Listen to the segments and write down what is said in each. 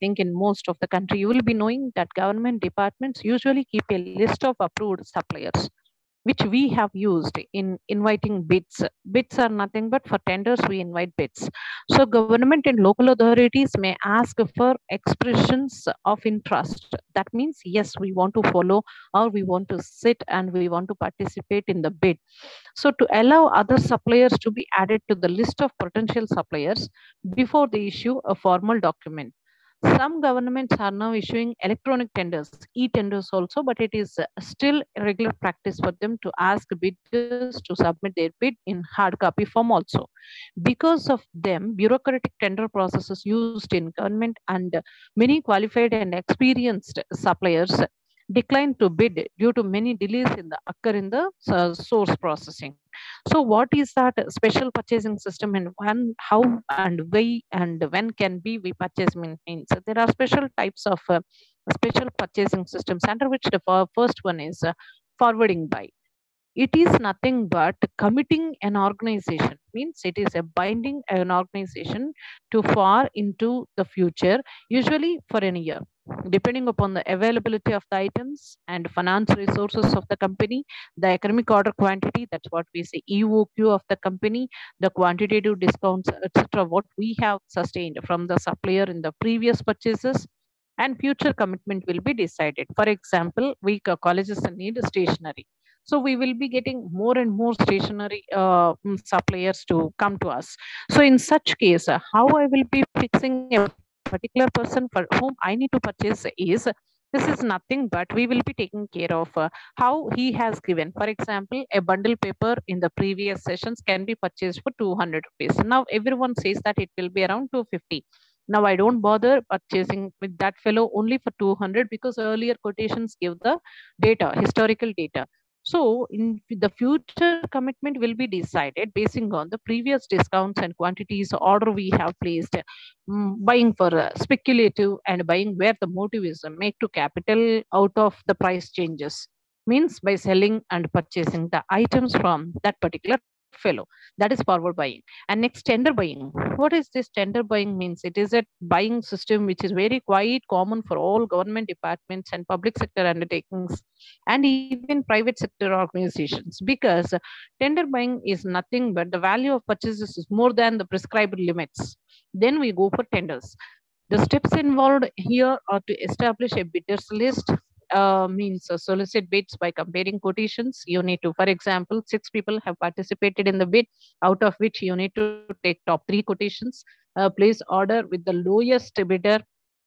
think in most of the country, you will be knowing that government departments usually keep a list of approved suppliers, which we have used in inviting bids. Bids are nothing but for tenders, we invite bids. So government and local authorities may ask for expressions of interest. That means, yes, we want to follow or we want to sit and we want to participate in the bid. So to allow other suppliers to be added to the list of potential suppliers before they issue a formal document. Some governments are now issuing electronic tenders, e-tenders also, but it is still a regular practice for them to ask bidders to submit their bid in hard copy form also. Because of them, bureaucratic tender processes used in government and many qualified and experienced suppliers decline to bid due to many delays in the occur in the source processing. So what is that special purchasing system, and when, how and why and when can be we purchase means there are special types of special purchasing systems, under which the first one is forwarding buy. It is nothing but committing an organization, means it is a binding an organization to far into the future, usually for a year, depending upon the availability of the items and finance resources of the company, the economic order quantity, that's what we say EOQ of the company, the quantitative discounts, etc., what we have sustained from the supplier in the previous purchases, and future commitment will be decided. For example, we colleges need stationery, so we will be getting more and more stationery suppliers to come to us. So in such case, how I will be fixing a particular person for whom I need to purchase is, this is nothing but we will be taking care of how he has given. For example, a bundle paper in the previous sessions can be purchased for 200 rupees. Now everyone says that it will be around 250. Now I don't bother purchasing with that fellow only for 200, because earlier quotations give the data, historical data. So in the future commitment will be decided basing on the previous discounts and quantities order we have placed, buying for speculative and buying where the motive is make to capital out of the price changes, means by selling and purchasing the items from that particular fellow. That is forward buying. And next, tender buying. What is this tender buying means? It is a buying system which is very quite common for all government departments and public sector undertakings and even private sector organizations, because tender buying is nothing but the value of purchases is more than the prescribed limits. Then we go for tenders. The steps involved here are to establish a bidders list, means solicit bids by comparing quotations. You need to, for example, 6 people have participated in the bid, out of which you need to take top 3 quotations, place order with the lowest bidder,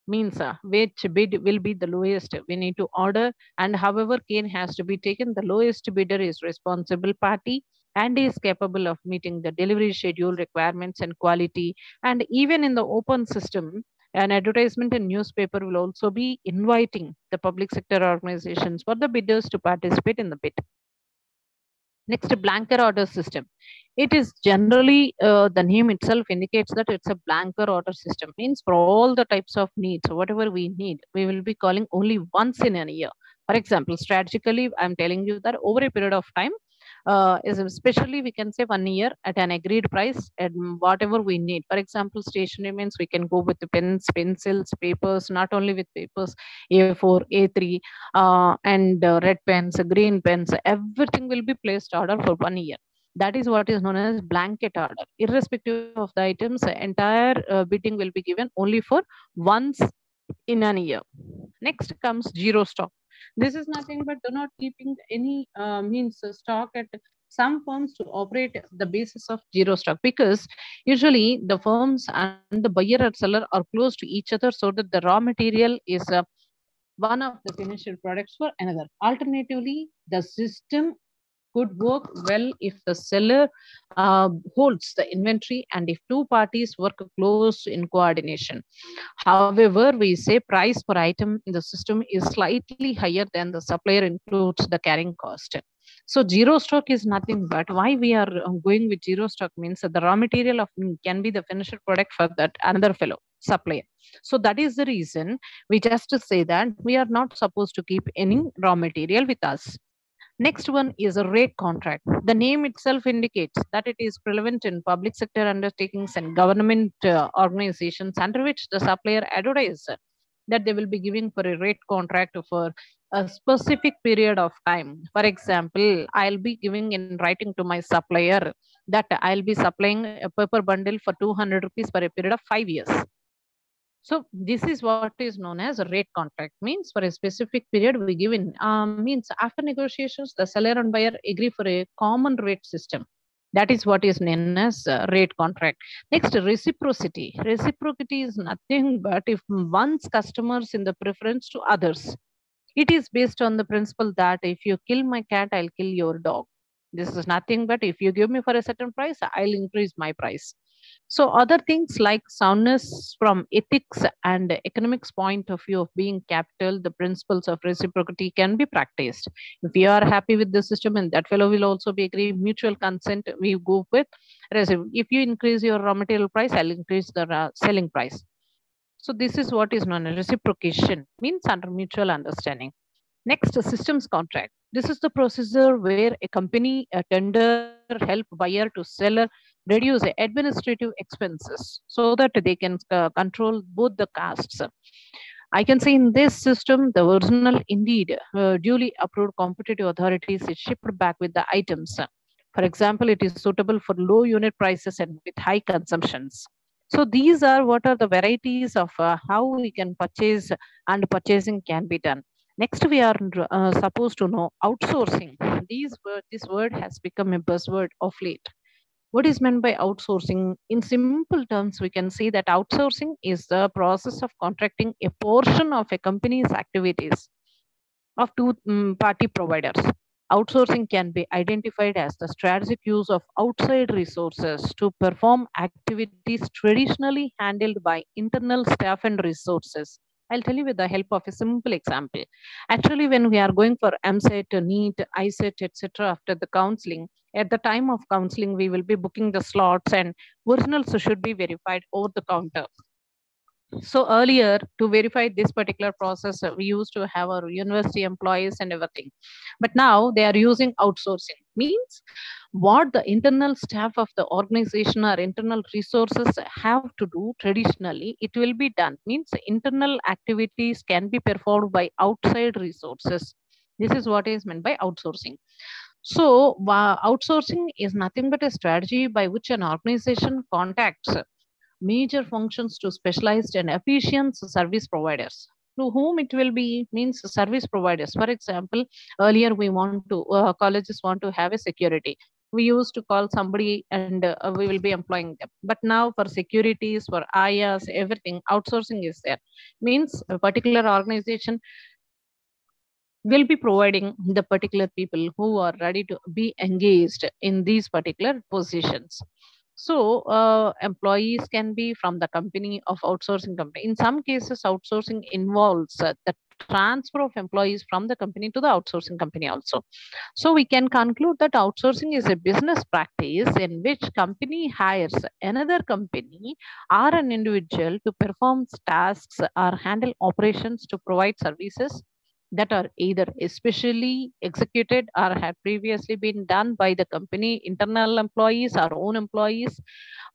means which bid will be the lowest we need to order, and however cane has to be taken, the lowest bidder is responsible party and is capable of meeting the delivery schedule requirements and quality. And even in the open system, an advertisement in newspaper will also be inviting the public sector organizations for the bidders to participate in the bid. Next, blanker order system. It is generally, the name itself indicates that it's a blanker order system, means for all the types of needs, whatever we need, we will be calling only once in a year. For example, strategically, I'm telling you that over a period of time, is especially we can say 1 year at an agreed price and whatever we need. For example, stationery means we can go with the pens, pencils, papers, not only with papers, A4, A3, and red pens, green pens, everything will be placed order for 1 year. That is what is known as blanket order. Irrespective of the items, entire bidding will be given only for once in a year. Next comes zero stock. This is nothing but do not keeping any means stock at some firms to operate the basis of zero stock, because usually the firms and the buyer or seller are close to each other, so that the raw material is one of the finished products for another. Alternatively, the system could work well if the seller holds the inventory and if two parties work close in coordination. However, we say price per item in the system is slightly higher than the supplier includes the carrying cost. So zero stock is nothing but why we are going with zero stock means that the raw material of can be the finished product for that another fellow supplier. So that is the reason we just say that we are not supposed to keep any raw material with us. Next one is a rate contract. The name itself indicates that it is prevalent in public sector undertakings and government organizations under which the supplier advertises that they will be giving for a rate contract for a specific period of time. For example, I'll be giving in writing to my supplier that I'll be supplying a paper bundle for 200 rupees for a period of 5 years. So this is what is known as a rate contract. Means for a specific period we give in. Means after negotiations, the seller and buyer agree for a common rate system. That is what is known as rate contract. Next, reciprocity. Reciprocity is nothing but if one's customers in the preference to others. It is based on the principle that if you kill my cat, I'll kill your dog. This is nothing but if you give me for a certain price, I'll increase my price. So other things like soundness from ethics and economics point of view of being capital, the principles of reciprocity can be practiced. If we are happy with the system and that fellow will also be agree, mutual consent, we go with if you increase your raw material price, I'll increase the selling price. So this is what is known as reciprocation, means under mutual understanding. Next, systems contract. This is the procedure where a company, a tender, help buyer to seller reduce administrative expenses so that they can control both the costs. I can say in this system, the original indeed duly approved competitive authorities is shipped back with the items. For example, it is suitable for low unit prices and with high consumptions. So these are what are the varieties of how we can purchase and purchasing can be done. Next, we are supposed to know outsourcing. This word has become a buzzword of late. What is meant by outsourcing? In simple terms, we can say that outsourcing is the process of contracting a portion of a company's activities of two party providers. Outsourcing can be identified as the strategic use of outside resources to perform activities traditionally handled by internal staff and resources. I'll tell you with the help of a simple example. Actually, when we are going for MSET, NEET, ISET, etc., after the counseling, at the time of counseling, we will be booking the slots and originals should be verified over the counter. So earlier, to verify this particular process, we used to have our university employees and everything. But now they are using outsourcing. Means what the internal staff of the organization or internal resources have to do traditionally, it will be done. Means internal activities can be performed by outside resources. This is what is meant by outsourcing. So outsourcing is nothing but a strategy by which an organization contacts major functions to specialized and efficient service providers. To whom it will be means service providers. For example, earlier we want to colleges want to have a security. We used to call somebody and we will be employing them. But now for securities, for IAS, everything outsourcing is there. Means a particular organization will be providing the particular people who are ready to be engaged in these particular positions. So employees can be from the company of outsourcing company. In some cases, outsourcing involves the transfer of employees from the company to the outsourcing company also. So we can conclude that outsourcing is a business practice in which company hires another company or an individual to perform tasks or handle operations to provide services that are either especially executed or had previously been done by the company internal employees or own employees.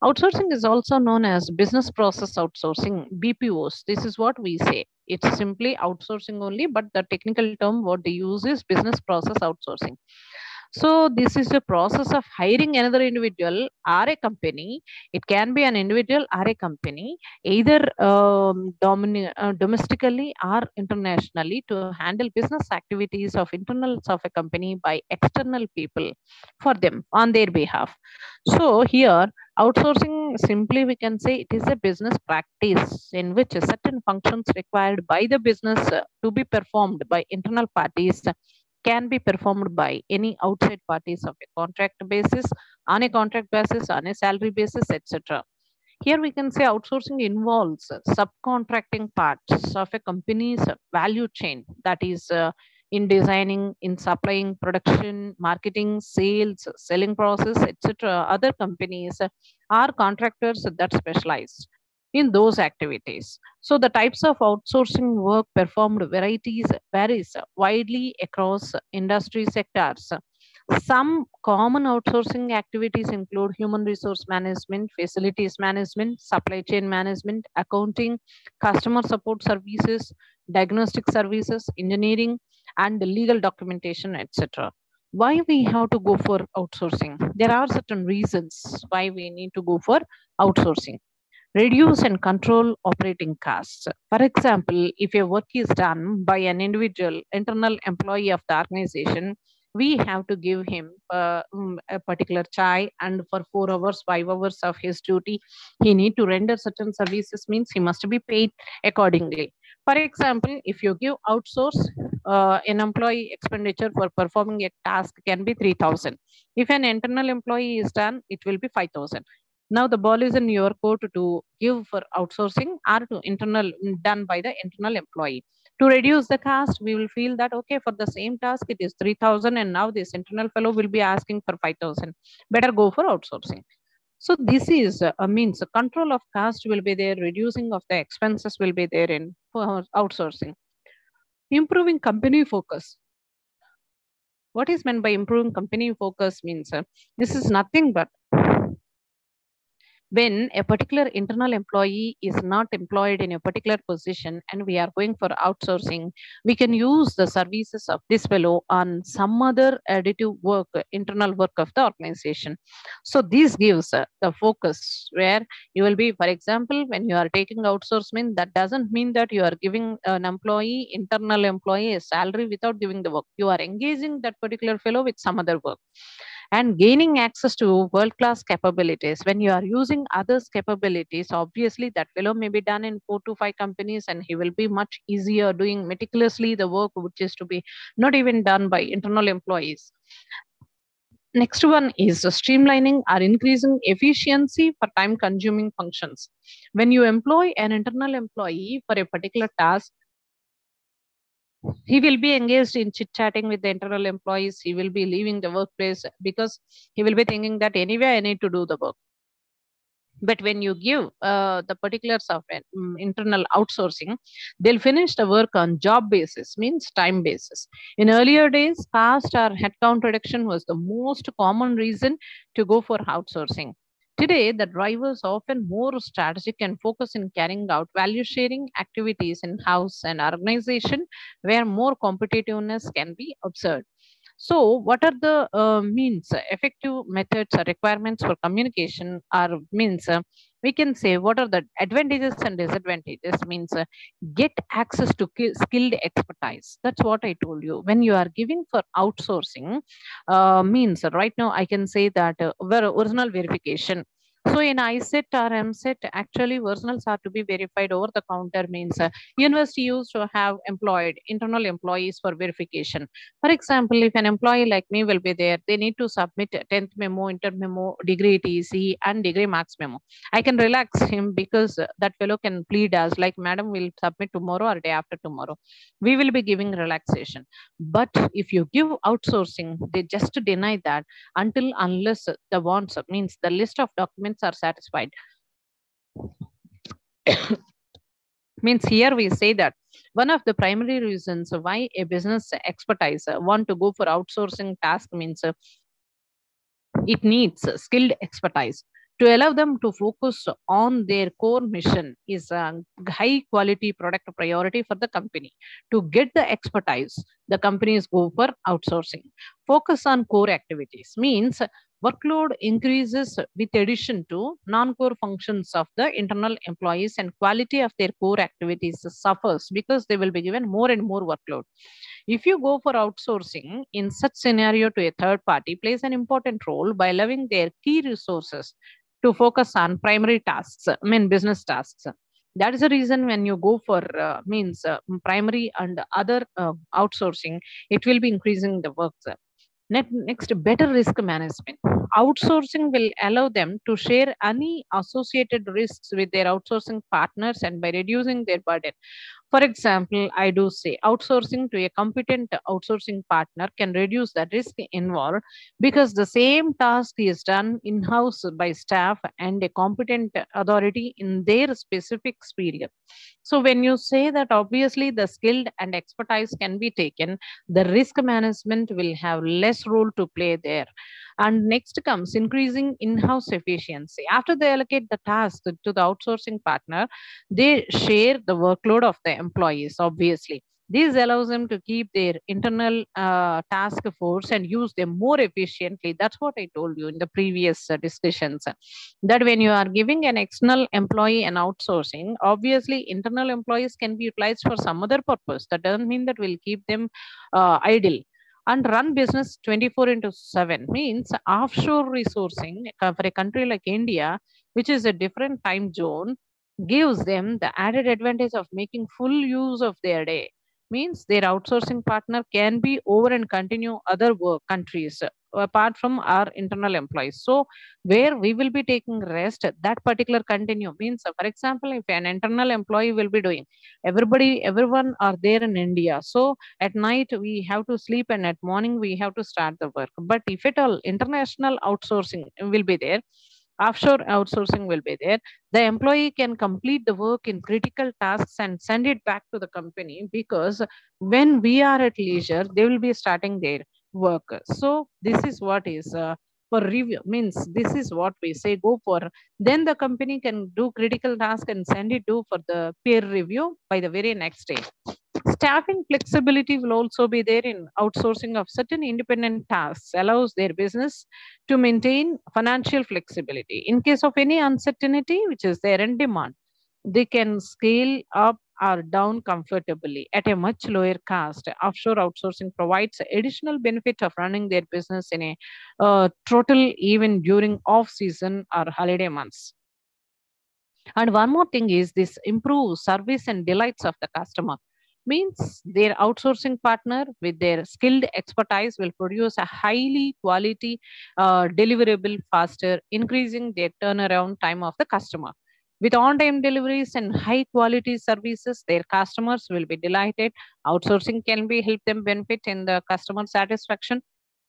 Outsourcing is also known as business process outsourcing, BPOs. This is what we say. It's simply outsourcing only, but the technical term what they use is business process outsourcing. So this is a process of hiring another individual or a company. It can be an individual or a company, either domestically or internationally, to handle business activities of internals of a company by external people for them on their behalf. So here, outsourcing simply we can say it is a business practice in which certain functions required by the business to be performed by internal parties can be performed by any outside parties of a contract basis, on a contract basis, on a salary basis, etc. Here we can say outsourcing involves subcontracting parts of a company's value chain, that is in designing, in supplying, production, marketing, sales, selling process, etc. Other companies are contractors that specialize. in those activities. So the types of outsourcing work performed varies widely across industry sectors. Some common outsourcing activities include human resource management, facilities management, supply chain management, accounting, customer support services, diagnostic services, engineering, and legal documentation, etc. Why we have to go for outsourcing? There are certain reasons why we need to go for outsourcing. Reduce and control operating costs. For example, if a work is done by an individual internal employee of the organization, we have to give him a particular chai, and for 4 hours, 5 hours of his duty, he need to render certain services, means he must be paid accordingly. For example, if you give outsource, an employee expenditure for performing a task can be 3,000. If an internal employee is done, it will be 5,000. Now the ball is in your court to give for outsourcing or to internal done by the internal employee. To reduce the cost, we will feel that okay, for the same task it is 3,000, and now this internal fellow will be asking for 5,000. Better go for outsourcing. So this is means control of cost will be there, reducing of the expenses will be there in outsourcing. Improving company focus. What is meant by improving company focus means this is nothing but when a particular internal employee is not employed in a particular position and we are going for outsourcing, we can use the services of this fellow on some other additive work, internal work of the organization. So this gives the focus where you will be, for example, when you are taking outsourcing, that doesn't mean that you are giving an employee, internal employee, a salary without giving the work. You are engaging that particular fellow with some other work and gaining access to world class capabilities. When you are using others capabilities, obviously that fellow may be done in 4 to 5 companies, and he will be much easier doing meticulously the work which is to be not even done by internal employees. Next one is streamlining or increasing efficiency for time consuming functions. When you employ an internal employee for a particular task, he will be engaged in chit chatting with the internal employees. He will be leaving the workplace because he will be thinking that anyway I need to do the work. But when you give the particulars of an internal outsourcing, they'll finish the work on job basis, means time basis. In earlier days, cost or headcount reduction was the most common reason to go for outsourcing. Today, the drivers often more strategic and focus in carrying out value sharing activities in house and organization where more competitiveness can be observed. So, what are the means, effective methods or requirements for communication? Or means we can say what are the advantages and disadvantages? Means get access to skilled expertise. That's what I told you. When you are giving for outsourcing, means right now I can say that original verification. So in ISET or MSET, actually originals are to be verified over the counter. Means university used to have employed internal employees for verification. For example, if an employee like me will be there, they need to submit a 10th memo, inter memo, degree TC, and degree marks memo. I can relax him because that fellow can plead as like, madam, will submit tomorrow or day after tomorrow. We will be giving relaxation. But if you give outsourcing, they just deny that until unless the wants means the list of documents are satisfied. Means here we say that one of the primary reasons why a business expertise want to go for outsourcing task means it needs skilled expertise to allow them to focus on their core mission is a high quality product priority for the company. To get the expertise, the companies go for outsourcing. Focus on core activities means workload increases with addition to non-core functions of the internal employees, and quality of their core activities suffers because they will be given more and more workload. If you go for outsourcing in such scenario to a third party plays an important role by allowing their key resources to focus on primary tasks, I mean business tasks. That is the reason when you go for means primary and other outsourcing, it will be increasing the work. Next, better risk management. Outsourcing will allow them to share any associated risks with their outsourcing partners and by reducing their burden. For example, I do say outsourcing to a competent outsourcing partner can reduce the risk involved because the same task is done in house by staff and a competent authority in their specific sphere. So, when you say that obviously the skilled and expertise can be taken, the risk management will have less role to play there. And next comes increasing in house efficiency. After they allocate the task to the outsourcing partner, they share the workload of the employees, obviously. This allows them to keep their internal task force and use them more efficiently. That's what I told you in the previous discussions. That when you are giving an external employee an outsourcing, obviously internal employees can be utilized for some other purpose. That doesn't mean that we'll keep them idle. And run business 24 into 7 means offshore resourcing for a country like India, which is a different time zone, gives them the added advantage of making full use of their day. Means their outsourcing partner can be over and continue other work countries apart from our internal employees. So where we will be taking rest, that particular continue means, for example, if an internal employee will be doing, everyone are there in India. So at night we have to sleep and at morning we have to start the work. But if at all international outsourcing will be there, offshore outsourcing will be there, the employee can complete the work in critical tasks and send it back to the company, because when we are at leisure they will be starting their work. So this is what is for review, means this is what we say go for. Then the company can do critical task and send it to for the peer review by the very next day. Staffing flexibility will also be there in outsourcing of certain independent tasks, allows their business to maintain financial flexibility. In case of any uncertainty which is there in demand, they can scale up or down comfortably at a much lower cost. Offshore outsourcing provides additional benefit of running their business in a total even during off season or holiday months. And one more thing is this improves service and delights of the customer. Means their outsourcing partner with their skilled expertise will produce a highly quality deliverable faster, increasing their turnaround time of the customer. With on-time deliveries and high quality services, their customers will be delighted. Outsourcing can be help them benefit in the customer satisfaction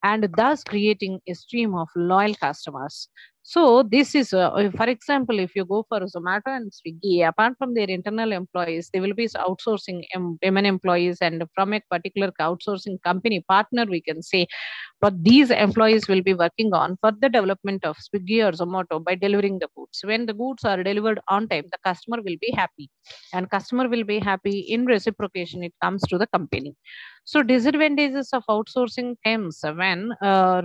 and thus creating a stream of loyal customers. So this is, for example, if you go for Zomato and Swiggy, apart from their internal employees, they will be outsourcing women employees, and from a particular outsourcing company partner, we can say. But these employees will be working on for the development of Swiggy or Zomato by delivering the goods. When the goods are delivered on time, the customer will be happy, and customer will be happy. In reciprocation, it comes to the company. So disadvantages of outsourcing comes when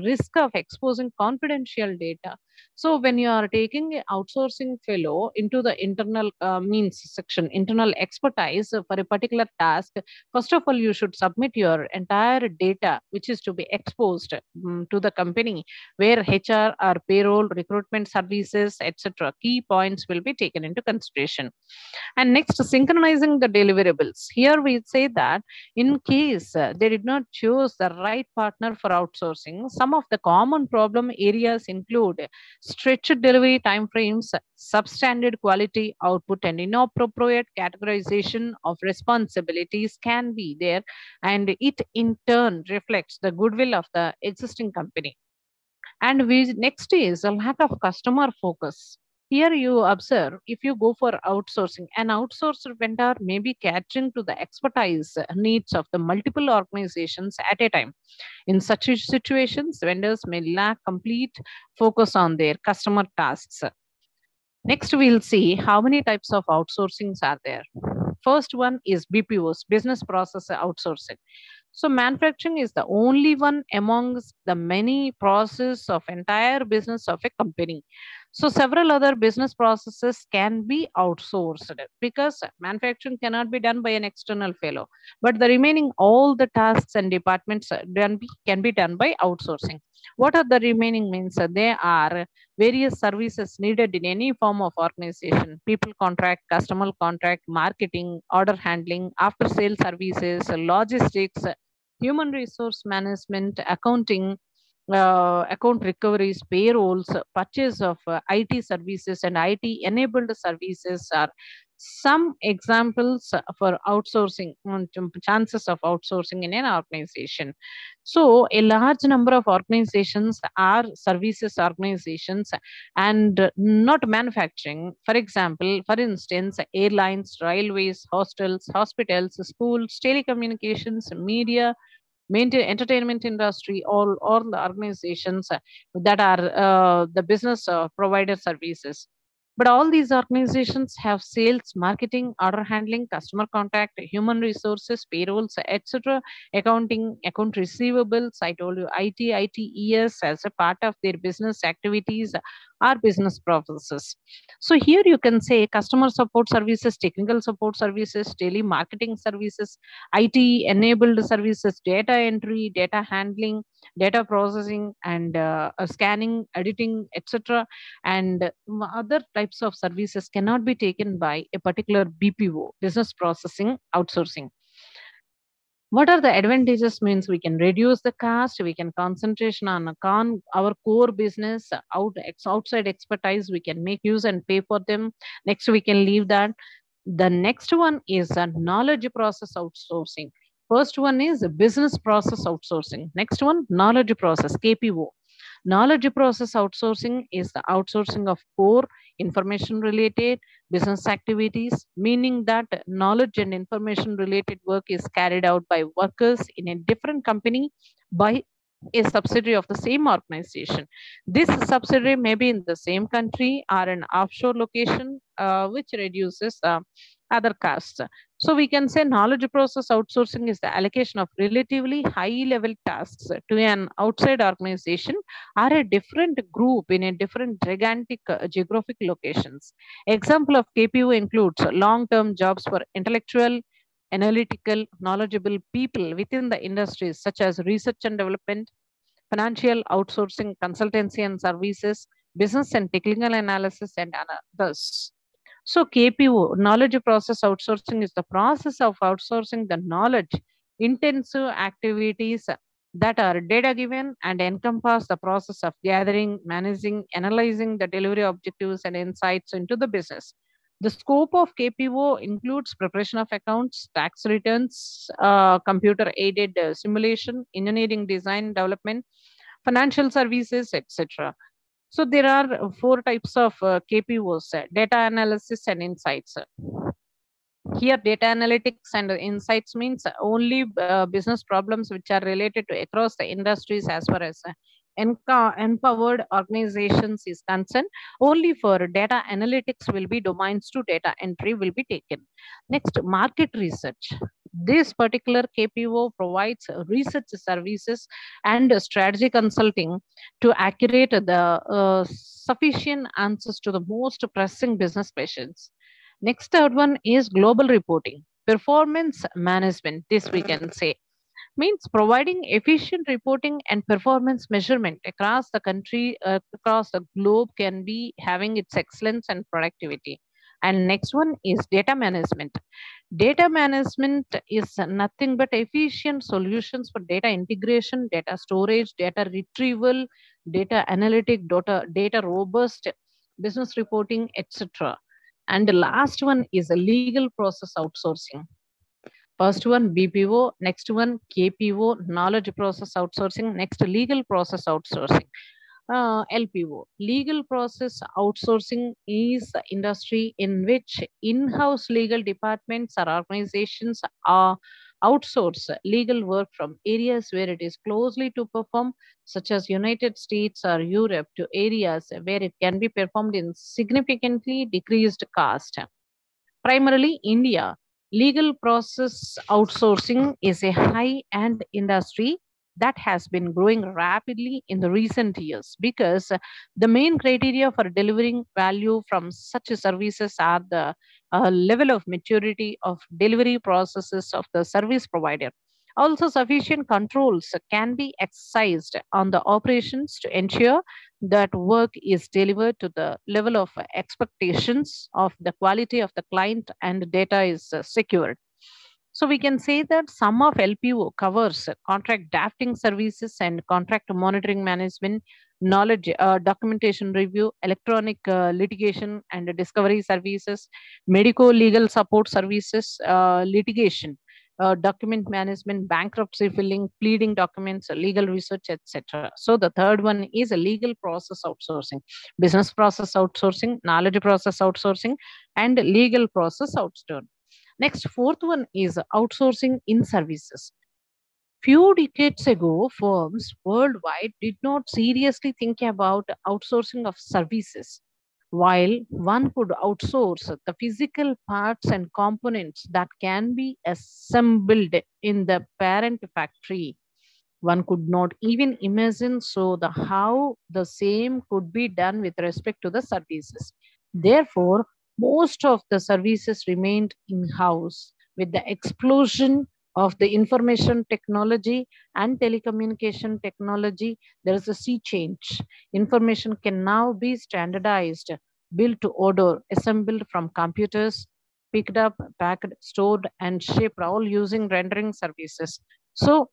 risk of exposing confidential data. So when you are taking a outsourcing fellow into the internal means section, internal expertise for a particular task, first of all, you should submit your entire data, which is to be exposed to the company, where HR or payroll, recruitment services, etc. Key points will be taken into consideration. And next, synchronizing the deliverables. Here we say that in case they did not choose the right partner for outsourcing, some of the common problem areas include stretched delivery timeframes, substandard quality output, and inappropriate categorization of responsibilities can be there, and it in turn reflects the goodwill of the existing company. And we next is a lack of customer focus. Here you observe, if you go for outsourcing, an outsourced vendor may be catering to the expertise needs of the multiple organizations at a time. In such situations, vendors may lack complete focus on their customer tasks. Next, we'll see how many types of outsourcings are there. First one is BPOs, business process outsourcing. So manufacturing is the only one amongst the many process of entire business of a company. So several other business processes can be outsourced because manufacturing cannot be done by an external fellow. But the remaining all the tasks and departments can be done by outsourcing. What are the remaining means? They are various services needed in any form of organization: people contract, customer contract, marketing, order handling, after sale services, logistics, human resource management, accounting, account recoveries, payrolls, purchase of IT services, and IT enabled services are some examples for outsourcing, chances of outsourcing in an organization. So, a large number of organizations are services organizations and not manufacturing. For instance, airlines, railways, hostels, hospitals, schools, telecommunications, media, entertainment industry, all the organizations that are the business provider services. But all these organizations have sales, marketing, order handling, customer contact, human resources, payrolls, etc., accounting, account receivables. I told you ITES as a part of their business activities are business processes. So here you can say customer support services, technical support services, telemarketing services, IT enabled services, data entry, data handling, data processing, and scanning, editing, etc. And other types of services cannot be taken by a particular BPO, business processing outsourcing. What are the advantages? Means we can reduce the cost, we can concentration on our core business, outside expertise we can make use and pay for them. Next we can leave that. The next one is a knowledge process outsourcing. First one is a business process outsourcing. Next one, knowledge process, KPO. Knowledge process outsourcing is the outsourcing of core information related business activities, meaning that knowledge and information related work is carried out by workers in a different company by a subsidiary of the same organization. This subsidiary may be in the same country or an offshore location, which reduces other costs. So we can say knowledge process outsourcing is the allocation of relatively high level tasks to an outside organization or a different group in a different gigantic geographic locations. Example of KPO includes long-term jobs for intellectual, analytical, knowledgeable people within the industries such as research and development, financial outsourcing, consultancy and services, business and technical analysis, and others. So, KPO, knowledge process outsourcing, is the process of outsourcing the knowledge intensive activities that are data given and encompass the process of gathering, managing, analyzing the delivery objectives and insights into the business. The scope of KPO includes preparation of accounts, tax returns, computer aided simulation, engineering design development, financial services, etc. So there are four types of KPOs: data analysis and insights. Here, data analytics and insights means only business problems which are related to across the industries as far as empowered organizations is concerned. Only for data analytics will be domains to data entry will be taken. Next, market research. This particular KPO provides research services and strategy consulting to accurate the sufficient answers to the most pressing business questions. Next, third one is global reporting, performance management. This we can say means providing efficient reporting and performance measurement across the country, across the globe can be having its excellence and productivity. And next one is data management. Data management is nothing but efficient solutions for data integration, data storage, data retrieval, data analytic, data robust business reporting, etc. And the last one is a legal process outsourcing. First one BPO, next one KPO, knowledge process outsourcing, next legal process outsourcing. LPO, legal process outsourcing, is the industry in which in-house legal departments or organizations are outsource legal work from areas where it is closely to perform, such as United States or Europe, to areas where it can be performed in significantly decreased cost. Primarily India, legal process outsourcing is a high end industry that has been growing rapidly in the recent years because the main criteria for delivering value from such services are the level of maturity of delivery processes of the service provider. Also, sufficient controls can be exercised on the operations to ensure that work is delivered to the level of expectations of the quality of the client and data is secured. So we can say that some of LPO covers contract drafting services and contract monitoring management, knowledge documentation review, electronic litigation and discovery services, medico legal support services, litigation, document management, bankruptcy filing, pleading documents, legal research, etc. So the third one is a legal process outsourcing, business process outsourcing, knowledge process outsourcing, and legal process outsourcing. Next, fourth one is outsourcing in services. Few decades ago, firms worldwide did not seriously think about outsourcing of services. While one could outsource the physical parts and components that can be assembled in the parent factory, one could not even imagine so the how the same could be done with respect to the services. Therefore, most of the services remained in-house. With the explosion of the information technology and telecommunication technology, there is a sea change. Information can now be standardized, built to order, assembled from computers, picked up, packed, stored, and shipped, all using rendering services. So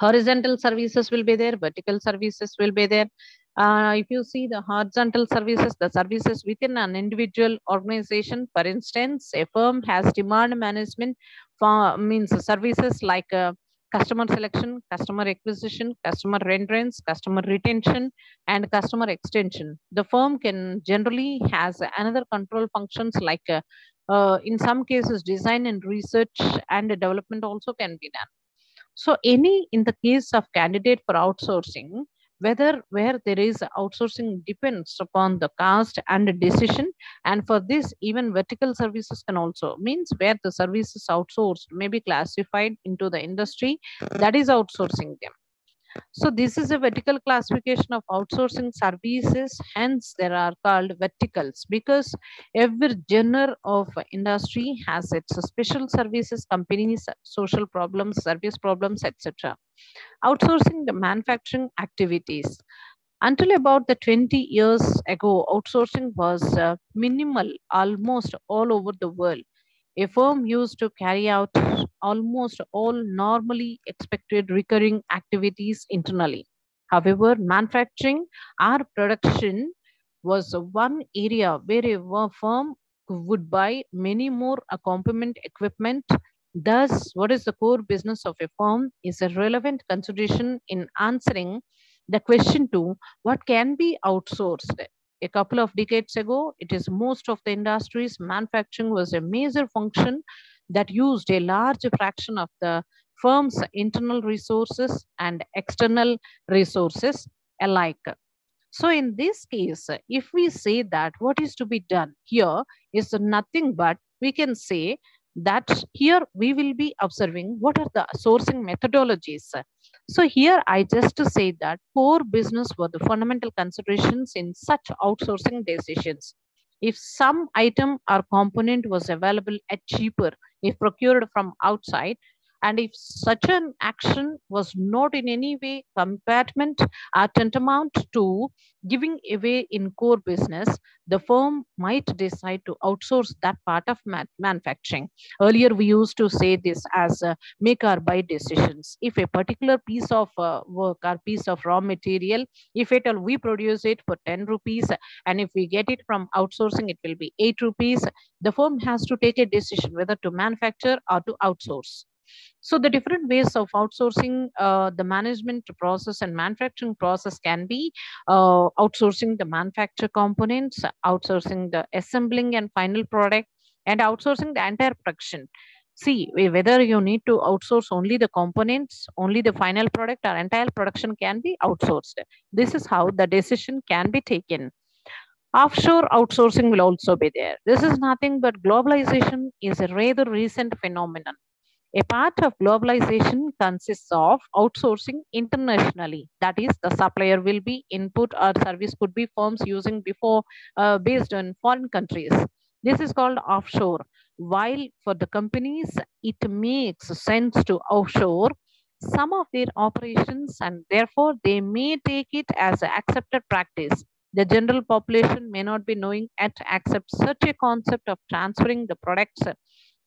horizontal services will be there, vertical services will be there. If you see the horizontal services, the services within an individual organization, for instance, a firm has demand management for means services like customer selection, customer acquisition, customer renderance, customer retention, and customer extension. The firm can generally has another control functions like in some cases design and research and development also can be done. So any in the case of candidate for outsourcing, whether where there is outsourcing depends upon the cost and the decision. And for this, even vertical services can also means where the service is outsourced may be classified into the industry that is outsourcing them. So this is a vertical classification of outsourcing services. Hence, there are called verticals because every genre of industry has its special services, companies, social problems, service problems, etc. Outsourcing the manufacturing activities. Until about the 20 years ago, outsourcing was minimal almost all over the world. A firm used to carry out almost all normally expected recurring activities internally. However, manufacturing or production was one area where a firm would buy many more complement equipment. Thus, what is the core business of a firm is a relevant consideration in answering the question to what can be outsourced. A couple of decades ago, it is most of the industries, manufacturing was a major function that used a large fraction of the firm's internal resources and external resources alike. So in this case, if we say that what is to be done here is nothing but we can say that here we will be observing what are the sourcing methodologies. So here I just to say that core business were the fundamental considerations in such outsourcing decisions. If some item or component was available at cheaper if procured from outside, and if such an action was not in any way compartment or tantamount to giving away in core business, the firm might decide to outsource that part of manufacturing. Earlier, we used to say this as make or buy decisions. If a particular piece of work or piece of raw material, if at all we produce it for 10 rupees, and if we get it from outsourcing, it will be 8 rupees, the firm has to take a decision whether to manufacture or to outsource. So the different ways of outsourcing the management process and manufacturing process can be outsourcing the manufacture components, outsourcing the assembling and final product, and outsourcing the entire production. See, whether you need to outsource only the components, only the final product, or entire production can be outsourced. This is how the decision can be taken. Offshore outsourcing will also be there. This is nothing but globalization is a rather recent phenomenon. A part of globalization consists of outsourcing internationally. That is, the supplier will be input or service could be firms using before based on foreign countries. This is called offshore. While for the companies, it makes sense to offshore some of their operations and therefore they may take it as an accepted practice. The general population may not be knowing at accept such a concept of transferring the products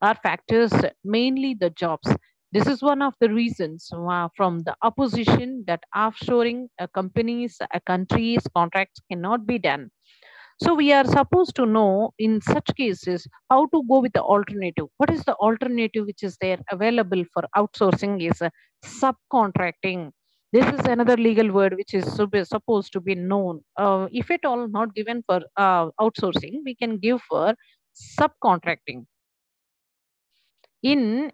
are factors mainly the jobs. This is one of the reasons from the opposition that offshoring companies, countries, contracts cannot be done. So we are supposed to know in such cases how to go with the alternative. What is the alternative which is there available for outsourcing is subcontracting. This is another legal word which is supposed to be known. If at all not given for outsourcing, we can give for subcontracting. In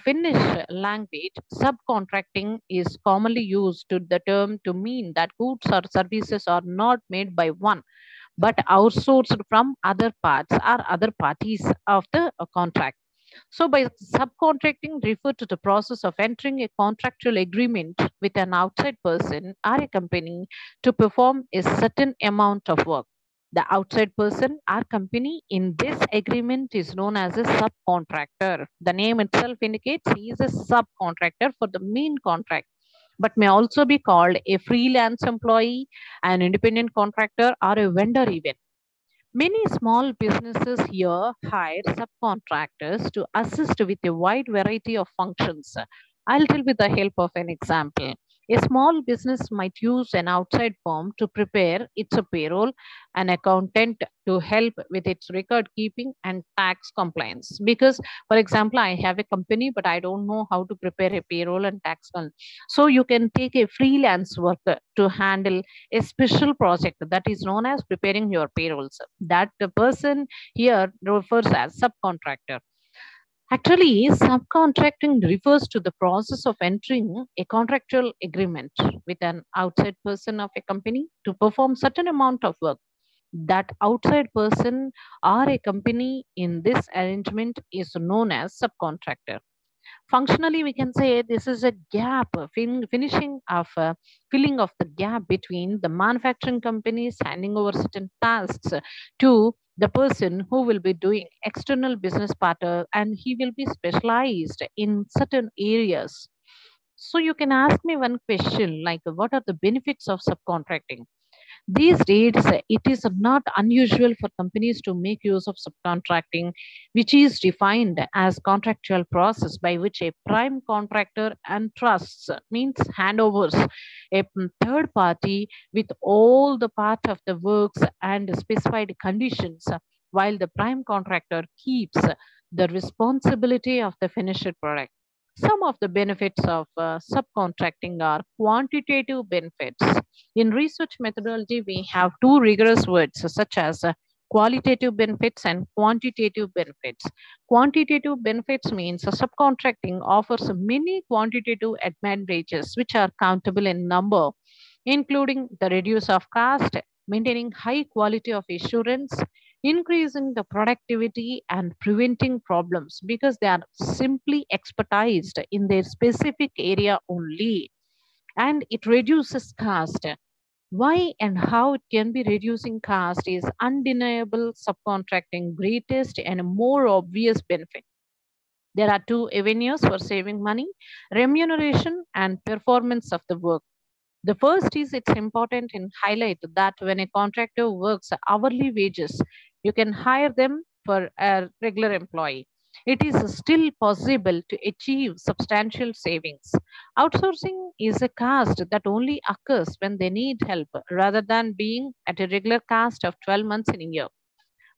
Finnish language, subcontracting is commonly used to the term to mean that goods or services are not made by one but outsourced from other parts or other parties of the contract. So, by subcontracting, refer to the process of entering a contractual agreement with an outside person or a company to perform a certain amount of work. The outside person or company in this agreement is known as a subcontractor. The name itself indicates he is a subcontractor for the main contract, but may also be called a freelance employee, an independent contractor, or a vendor even. Many small businesses here hire subcontractors to assist with a wide variety of functions. I'll tell with the help of an example. A small business might use an outside firm to prepare its payroll, an accountant to help with its record keeping and tax compliance. Because, for example, I have a company, but I don't know how to prepare a payroll and tax. So you can take a freelance worker to handle a special project that is known as preparing your payrolls. That the person here refers as subcontractor. Actually, subcontracting refers to the process of entering a contractual agreement with an outside person of a company to perform certain amount of work. That outside person or a company in this arrangement is known as subcontractor. Functionally, we can say this is a gap, finishing of filling of the gap between the manufacturing companies handing over certain tasks to the person who will be doing external business partner, and he will be specialized in certain areas. So you can ask me one question like, what are the benefits of subcontracting? These days, it is not unusual for companies to make use of subcontracting, which is defined as contractual process by which a prime contractor entrusts, means handovers, a third party with all the part of the works and specified conditions, while the prime contractor keeps the responsibility of the finished product. Some of the benefits of subcontracting are quantitative benefits. In research methodology, we have two rigorous words such as qualitative benefits and quantitative benefits. Quantitative benefits means subcontracting offers many quantitative advantages which are countable in number, including the reduce of cost, maintaining high quality of assurance, increasing the productivity and preventing problems because they are simply expertised in their specific area only, and it reduces cost. Why and how it can be reducing cost is undeniable subcontracting greatest and more obvious benefit. There are two avenues for saving money: remuneration and performance of the work. The first is it's important in highlight that when a contractor works hourly wages, you can hire them for a regular employee. It is still possible to achieve substantial savings. Outsourcing is a cost that only occurs when they need help rather than being at a regular cost of 12 months in a year.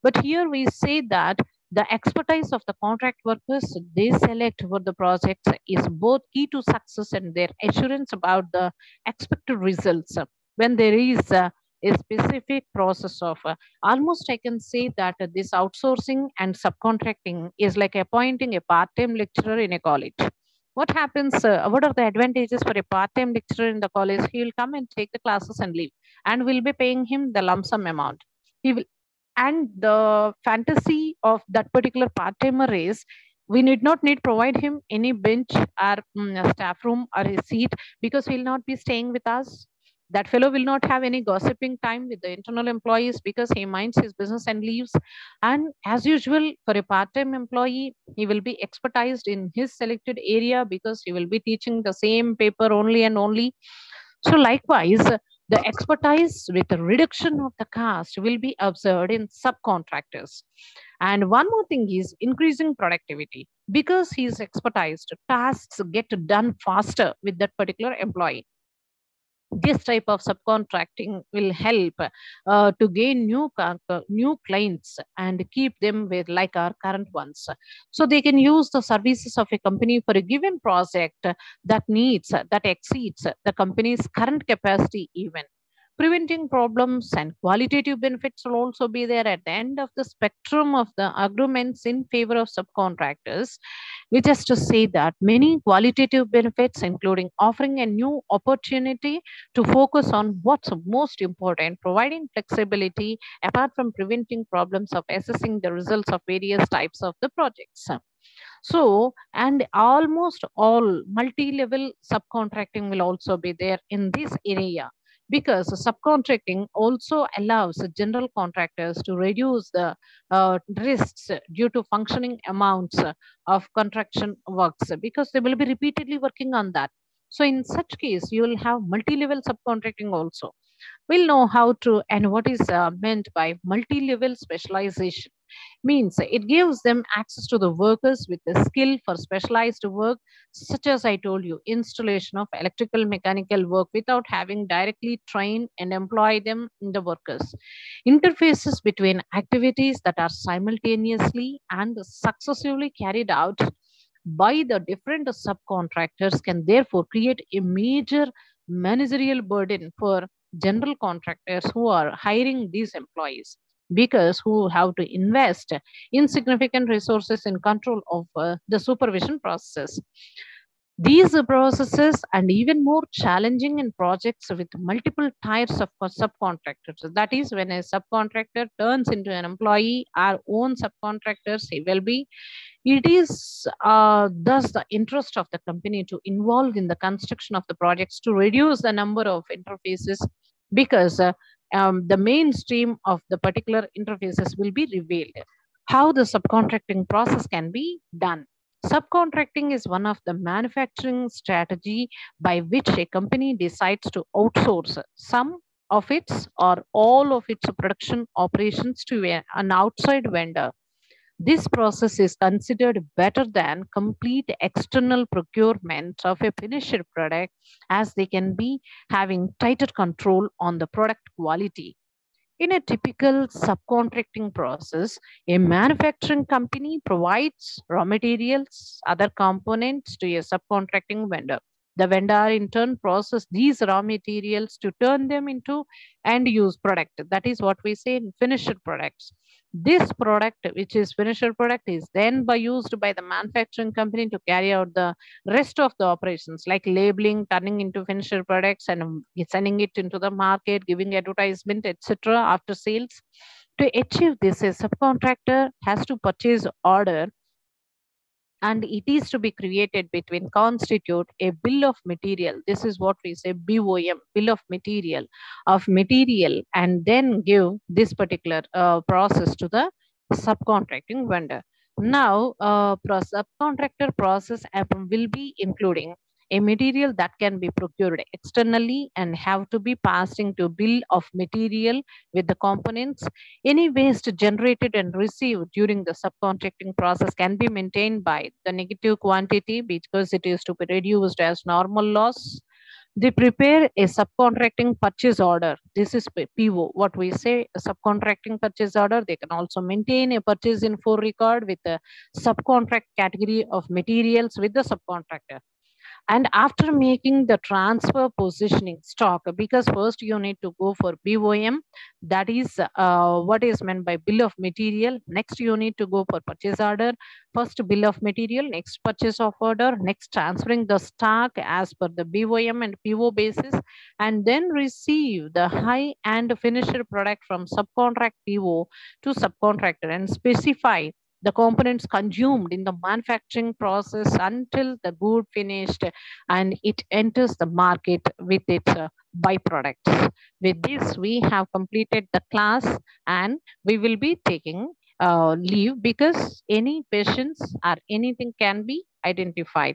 But here we say that the expertise of the contract workers they select for the projects is both key to success and their assurance about the expected results. When there is a specific process of almost, I can say that this outsourcing and subcontracting is like appointing a part time lecturer in a college. What happens? What are the advantages for a part time lecturer in the college? He will come and take the classes and leave, and we'll be paying him the lump sum amount. He will, and the fantasy of that particular part-timer is we need not need provide him any bench or a staff room or a seat because he'll not be staying with us. That fellow will not have any gossiping time with the internal employees because he minds his business and leaves. And as usual, for a part-time employee, he will be expertised in his selected area because he will be teaching the same paper only and only. So likewise, The expertise with the reduction of the cost will be observed in subcontractors. And one more thing is increasing productivity. Because he is expertised, tasks get done faster with that particular employee. This type of subcontracting will help to gain new clients and keep them with like our current ones, so they can use the services of a company for a given project that exceeds the company's current capacity. Even preventing problems and qualitative benefits will also be there at the end of the spectrum of the arguments in favor of subcontractors, which is to say that many qualitative benefits, including offering a new opportunity to focus on what's most important, providing flexibility, apart from preventing problems of assessing the results of various types of the projects. So, and almost all multi-level subcontracting will also be there in this area, because subcontracting also allows general contractors to reduce the risks due to functioning amounts of construction works, because they will be repeatedly working on that. So in such case, you will have multi-level subcontracting also. We'll know how to and what is meant by multi-level specialization. Means it gives them access to the workers with the skill for specialized work, such as I told you, installation of electrical mechanical work, without having directly trained and employ them in the workers. Interfaces between activities that are simultaneously and successively carried out by the different subcontractors can therefore create a major managerial burden for general contractors who are hiring these employees, because who have to invest insignificant resources in control of the supervision process. These processes and even more challenging in projects with multiple tiers of subcontractors. That is, when a subcontractor turns into an employee, our own subcontractors, he will be. It is thus the interest of the company to involve in the construction of the projects to reduce the number of interfaces, because the mainstream of the particular interfaces will be revealed. How the subcontracting process can be done. Subcontracting is one of the manufacturing strategy by which a company decides to outsource some of its or all of its production operations to an outside vendor. This process is considered better than complete external procurement of a finished product, as they can be having tighter control on the product quality. In a typical subcontracting process, a manufacturing company provides raw materials, other components to a subcontracting vendor. The vendor in turn processes these raw materials to turn them into end use product. That is what we say in finished products. This product, which is finished product, is then by used by the manufacturing company to carry out the rest of the operations, like labeling, turning into finished products, and sending it into the market, giving advertisement, etc. after sales. To achieve this, a subcontractor has to purchase order, and it is to be created between constitute a bill of material. This is what we say BOM, bill of material, and then give this particular process to the subcontracting vendor. Now, subcontractor process will be including a material that can be procured externally and have to be passed into bill of material with the components. Any waste generated and received during the subcontracting process can be maintained by the negative quantity, because it is to be reduced as normal loss. They prepare a subcontracting purchase order. This is PO, what we say, a subcontracting purchase order. They can also maintain a purchase info record with the subcontract category of materials with the subcontractor. And after making the transfer positioning stock, because first you need to go for BOM, that is what is meant by bill of material. Next you need to go for purchase order. First bill of material, next purchase of order, next transferring the stock as per the BOM and PO basis, and then receive the high and finished product from subcontract PO to subcontractor, and specify the components consumed in the manufacturing process until the good finished and it enters the market with its byproducts. With this, we have completed the class, and we will be taking leave, because any patients or anything can be identified.